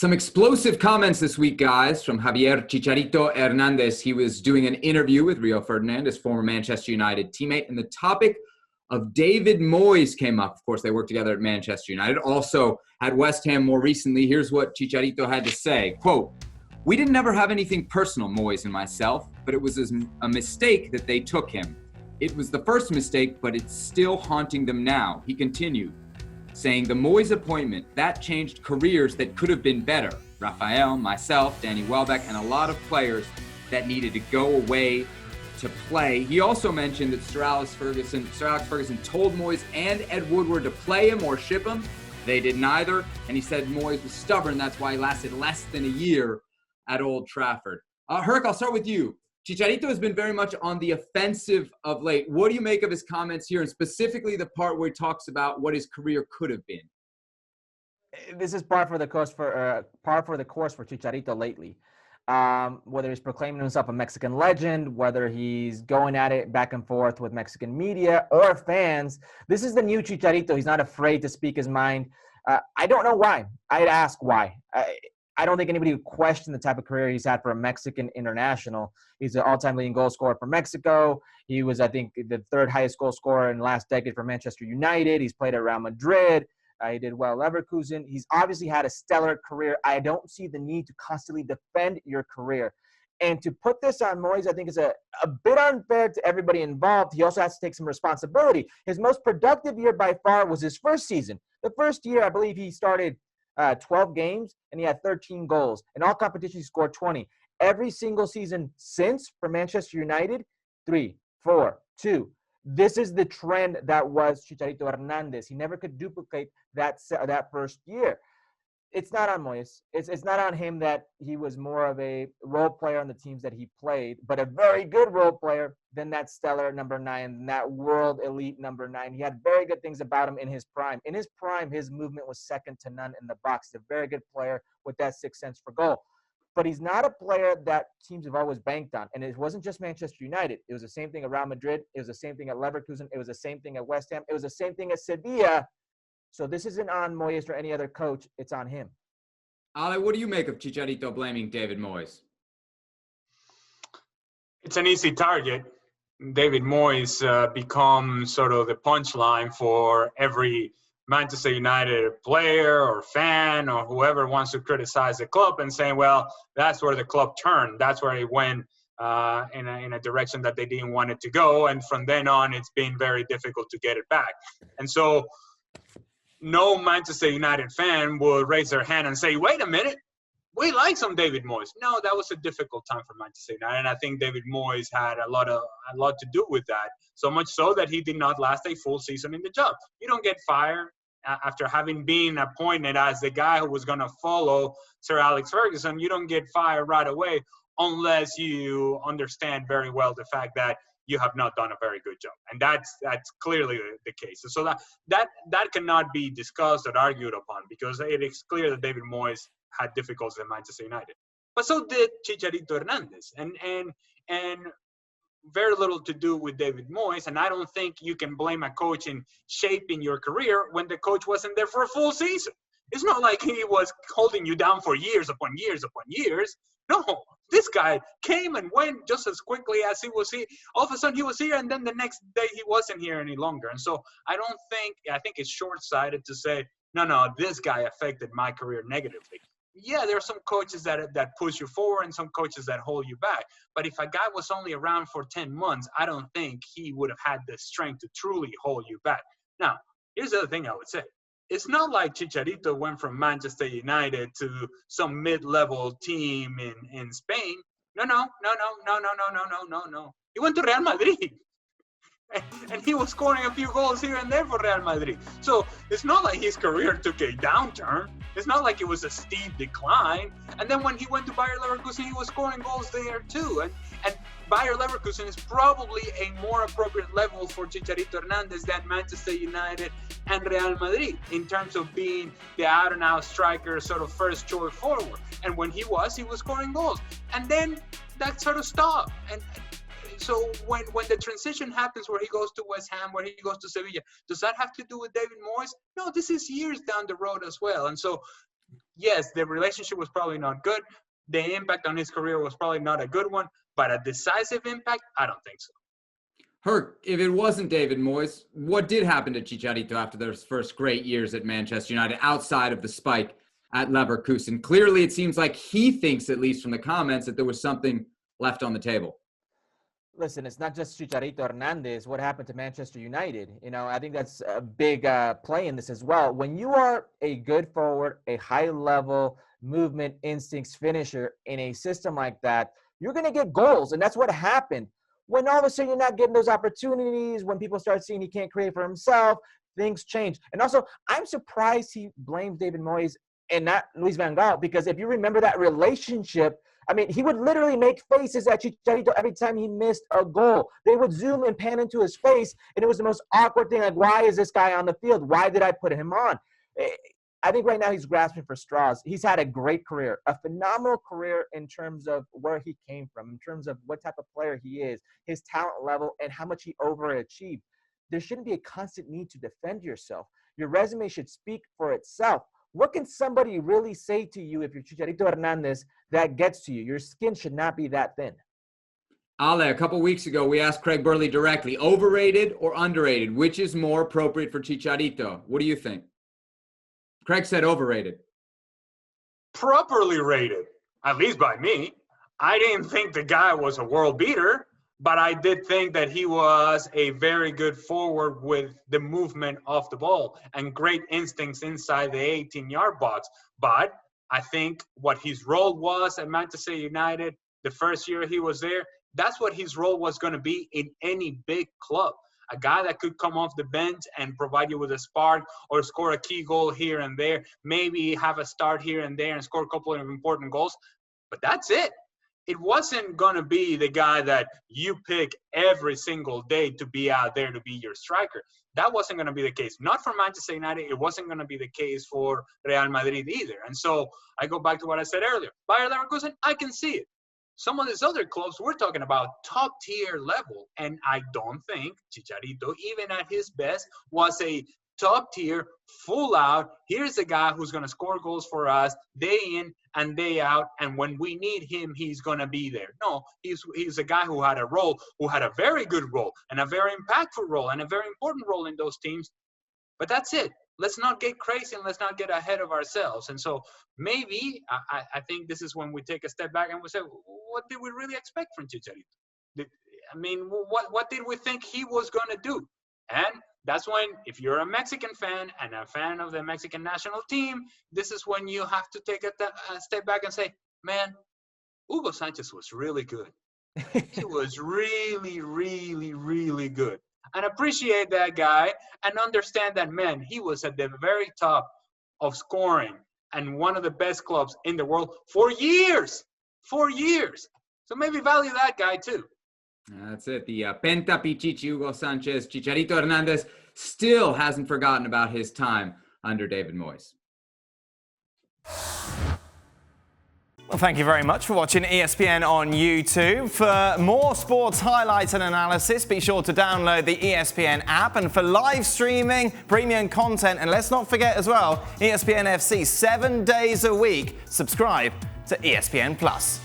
Some explosive comments this week, guys, from Javier Chicharito Hernandez. He was doing an interview with Javier Hernandez, former Manchester United teammate, and the topic of David Moyes came up. Of course, they worked together at Manchester United. Also at West Ham more recently. Here's what Chicharito had to say. Quote, "We didn't ever have anything personal, Moyes and myself, but it was a mistake that they took him. It was the first mistake, but it's still haunting them now." He continued, saying the Moyes appointment, that changed careers that could have been better. Rafael, myself, Danny Welbeck, and a lot of players that needed to go away to play. He also mentioned that Sir Alex Ferguson told Moyes and Ed Woodward to play him or ship him. They did neither, and he said Moyes was stubborn. That's why he lasted less than a year at Old Trafford. Herc, I'll start with you. Chicharito has been very much on the offensive of late. What do you make of his comments here, and specifically the part where he talks about what his career could have been? This is par for the course for Chicharito lately. Whether he's proclaiming himself a Mexican legend, whether he's going at it back and forth with Mexican media or fans, this is the new Chicharito. He's not afraid to speak his mind. I don't know why. I'd ask why. I don't think anybody would question the type of career he's had for a Mexican international. He's an all-time leading goal scorer for Mexico. He was, I think, the third highest goal scorer in the last decade for Manchester United. He's played at Real Madrid. He did well at Leverkusen. He's obviously had a stellar career. I don't see the need to constantly defend your career. And to put this on Moyes, I think is a bit unfair to everybody involved. He also has to take some responsibility. His most productive year by far was his first season. The first year, I believe he started 12 games, and he had 13 goals. In all competitions, he scored 20. Every single season since for Manchester United, 3, 4, 2. This is the trend that was Chicharito Hernandez. He never could duplicate that first year. It's not on Moyes. It's not on him that he was more of a role player on the teams that he played, but a very good role player than that stellar number 9, that world elite number 9. He had very good things about him in his prime. In his prime, his movement was second to none in the box. He's a very good player with that sixth sense for goal. But he's not a player that teams have always banked on. And it wasn't just Manchester United. It was the same thing at Real Madrid. It was the same thing at Leverkusen. It was the same thing at West Ham. It was the same thing at Sevilla. So this isn't on Moyes or any other coach. It's on him. Ale, what do you make of Chicharito blaming David Moyes? It's an easy target. David Moyes becomes sort of the punchline for every Manchester United player or fan or whoever wants to criticize the club and saying, well, that's where the club turned. That's where it went in a direction that they didn't want it to go. And from then on, it's been very difficult to get it back. And so no Manchester United fan will raise their hand and say, wait a minute, we like some David Moyes. No, that was a difficult time for Manchester United. And I think David Moyes had a lot to do with that. So much so that he did not last a full season in the job. You don't get fired after having been appointed as the guy who was going to follow Sir Alex Ferguson. You don't get fired right away unless you understand very well the fact that you have not done a very good job. And that's clearly the case. So that cannot be discussed or argued upon, because it is clear that David Moyes had difficulties at Manchester United. But so did Chicharito Hernandez. And very little to do with David Moyes. And I don't think you can blame a coach in shaping your career when the coach wasn't there for a full season. It's not like he was holding you down for years upon years upon years. No, this guy came and went just as quickly as he was here. All of a sudden he was here, and then the next day he wasn't here any longer. And so I think it's short-sighted to say, no, this guy affected my career negatively. Yeah, there are some coaches that push you forward and some coaches that hold you back. But if a guy was only around for 10 months, I don't think he would have had the strength to truly hold you back. Now, here's the other thing I would say. It's not like Chicharito went from Manchester United to some mid-level team in Spain. No. He went to Real Madrid. And he was scoring a few goals here and there for Real Madrid. So it's not like his career took a downturn. It's not like it was a steep decline. And then when he went to Bayer Leverkusen, he was scoring goals there too. And Bayer Leverkusen is probably a more appropriate level for Chicharito Hernandez than Manchester United and Real Madrid in terms of being the out-and-out striker, sort of first choice forward. And when he was scoring goals. And then that sort of stopped. And so when the transition happens where he goes to West Ham, where he goes to Sevilla, does that have to do with David Moyes? No, this is years down the road as well. And so Yes, the relationship was probably not good. The impact on his career was probably not a good one, but a decisive impact, I don't think so. Herc, if it wasn't David Moyes, what did happen to Chicharito after those first great years at Manchester United outside of the spike at Leverkusen? Clearly, it seems like he thinks, at least from the comments, that there was something left on the table. Listen, it's not just Chicharito Hernandez. What happened to Manchester United? I think that's a big play in this as well. When you are a good forward, a high-level movement instincts finisher in a system like that, you're going to get goals, and that's what happened. When all of a sudden you're not getting those opportunities, when people start seeing he can't create for himself, things change. And also, I'm surprised he blames David Moyes and not Luis van Gaal, because if you remember that relationship, I mean, he would literally make faces at Chicharito every time he missed a goal. They would zoom and pan into his face, and it was the most awkward thing. Like, why is this guy on the field? Why did I put him on? I think right now he's grasping for straws. He's had a great career, a phenomenal career in terms of where he came from, in terms of what type of player he is, his talent level, and how much he overachieved. There shouldn't be a constant need to defend yourself. Your resume should speak for itself. What can somebody really say to you if you're Chicharito Hernandez that gets to you? Your skin should not be that thin. Ale, a couple weeks ago, we asked Craig Burley directly, overrated or underrated? Which is more appropriate for Chicharito? What do you think? Craig said overrated. Properly rated, at least by me. I didn't think the guy was a world beater, but I did think that he was a very good forward with the movement of the ball and great instincts inside the 18-yard box. But I think what his role was at Manchester United the first year he was there, that's what his role was going to be in any big club. A guy that could come off the bench and provide you with a spark or score a key goal here and there, maybe have a start here and there and score a couple of important goals. But that's it. It wasn't going to be the guy that you pick every single day to be out there to be your striker. That wasn't going to be the case. Not for Manchester United. It wasn't going to be the case for Real Madrid either. And so I go back to what I said earlier. Bayer Leverkusen, I can see it. Some of these other clubs, we're talking about top-tier level. And I don't think Chicharito, even at his best, was a top-tier, full-out, here's a guy who's going to score goals for us day in and day out, and when we need him, he's going to be there. No, he's a guy who had a role, who had a very good role, and a very impactful role, and a very important role in those teams. But that's it. Let's not get crazy and let's not get ahead of ourselves. And so maybe I think this is when we take a step back and we say, what did we really expect from Chicharito? I mean, what did we think he was going to do? And that's when, if you're a Mexican fan and a fan of the Mexican national team, this is when you have to take a step back and say, man, Hugo Sanchez was really good. He was really, really, really good. And appreciate that guy and understand that, man, he was at the very top of scoring and one of the best clubs in the world for years. So maybe value that guy too. That's it. The Penta Pichichi Hugo Sanchez, Chicharito Hernandez, still hasn't forgotten about his time under David Moyes. Well, thank you very much for watching ESPN on YouTube. For more sports highlights and analysis, be sure to download the ESPN app. And for live streaming, premium content, and let's not forget as well, ESPN FC 7 days a week. Subscribe to ESPN+.